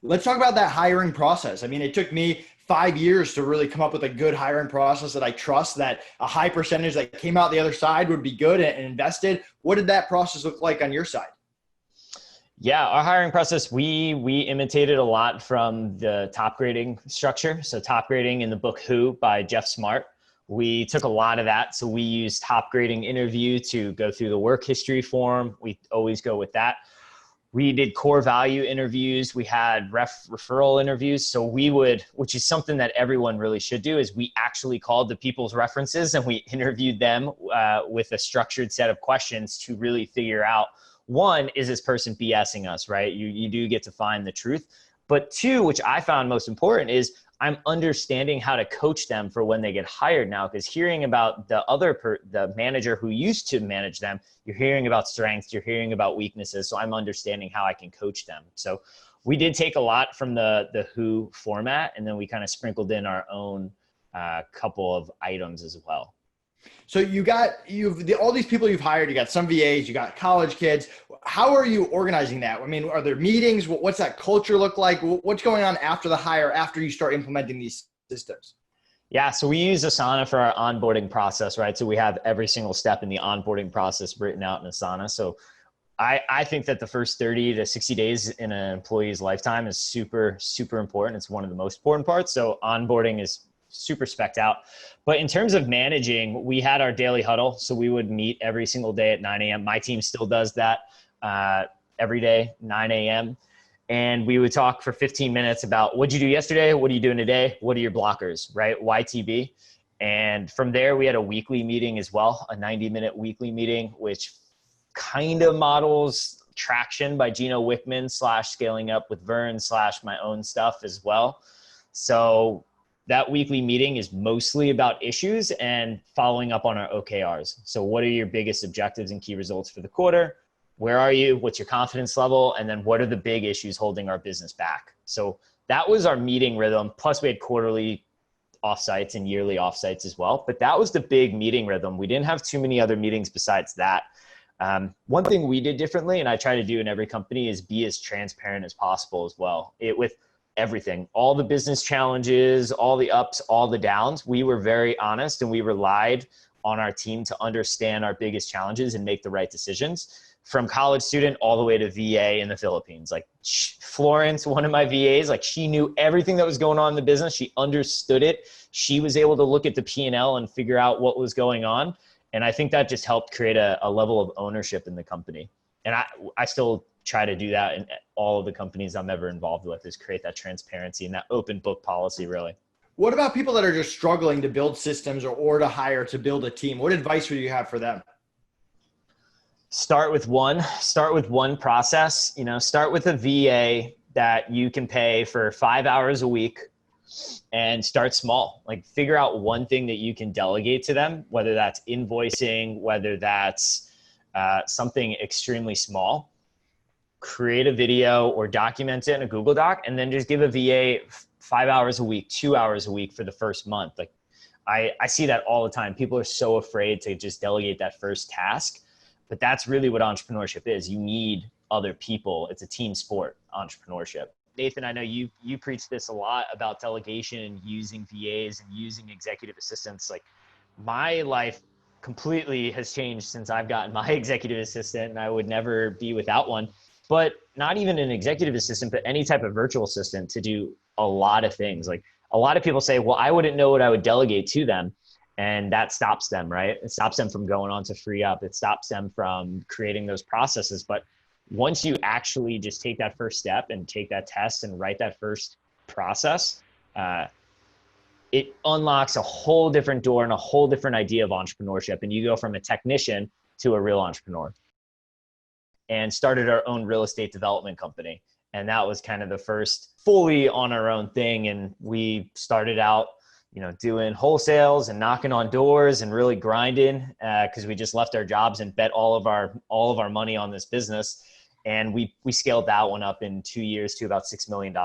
Let's talk about that hiring process. I mean, it took me 5 years to really come up with a good hiring process that I trust, that a high percentage that came out the other side would be good and invested. What did that process look like on your side? Yeah, our hiring process, we imitated a lot from the top grading structure. So top grading in the book Who by Jeff Smart. We took a lot of that. So we used top grading interview to go through the work history form. We always go with that. We did core value interviews. We had referral interviews. So we would, which is something that everyone really should do, is we actually called the people's references and we interviewed them with a structured set of questions to really figure out, one, is this person BSing us, right? You do get to find the truth. But two, which I found most important, is I'm understanding how to coach them for when they get hired now, because hearing about the manager who used to manage them, you're hearing about strengths, you're hearing about weaknesses. So I'm understanding how I can coach them. So we did take a lot from the Who format, and then we kind of sprinkled in our own couple of items as well. So you've all these people you've hired. You got some VAs, you got college kids. How are you organizing that? I mean, are there meetings? What's that culture look like? What's going on after the hire, after you start implementing these systems? Yeah, so we use Asana for our onboarding process, right? So we have every single step in the onboarding process written out in Asana. So I think that the first 30 to 60 days in an employee's lifetime is super, super important. It's one of the most important parts. So onboarding is super specced out. But in terms of managing, we had our daily huddle. So we would meet every single day at 9 a.m. My team still does that every day, 9 a.m. And we would talk for 15 minutes about what'd you do yesterday? What are you doing today? What are your blockers, right? YTB. And from there, we had a weekly meeting as well, a 90-minute weekly meeting, which kind of models Traction by Gino Wickman / Scaling Up with Vern / my own stuff as well. So that weekly meeting is mostly about issues and following up on our OKRs. So what are your biggest objectives and key results for the quarter? Where are you? What's your confidence level? And then what are the big issues holding our business back? So that was our meeting rhythm. Plus we had quarterly offsites and yearly offsites as well. But that was the big meeting rhythm. We didn't have too many other meetings besides that. One thing we did differently, and I try to do in every company, is be as transparent as possible as well. With everything, all the business challenges, all the ups, all the downs, we were very honest and we relied on our team to understand our biggest challenges and make the right decisions. From college student all the way to VA in the Philippines. Like Florence, one of my VAs, like she knew everything that was going on in the business. She understood it. She was able to look at the P&L and figure out what was going on. And I think that just helped create a level of ownership in the company. And I still try to do that in all of the companies I'm ever involved with, is create that transparency and that open book policy, really. What about people that are just struggling to build systems or to hire, to build a team? What advice would you have for them? Start with one process, start with a VA that you can pay for 5 hours a week and start small. Like figure out one thing that you can delegate to them, whether that's invoicing, whether that's something extremely small. Create a video or document it in a Google Doc, and then just give a VA 5 hours a week, 2 hours a week for the first month. Like I see that all the time. People are so afraid to just delegate that first task. But that's really what entrepreneurship is. You need other people. It's a team sport, entrepreneurship. Nathan, I know you preach this a lot about delegation and using VAs and using executive assistants. Like my life completely has changed since I've gotten my executive assistant, and I would never be without one. But not even an executive assistant, but any type of virtual assistant to do a lot of things. Like a lot of people say, well, I wouldn't know what I would delegate to them. And that stops them, right? It stops them from going on to FreeUp. It stops them from creating those processes. But once you actually just take that first step and take that test and write that first process, it unlocks a whole different door and a whole different idea of entrepreneurship. And you go from a technician to a real entrepreneur. And started our own real estate development company. And that was kind of the first fully on our own thing. And we started out doing wholesales and knocking on doors and really grinding because we just left our jobs and bet all of our money on this business. And we scaled that one up in 2 years to about $6 million.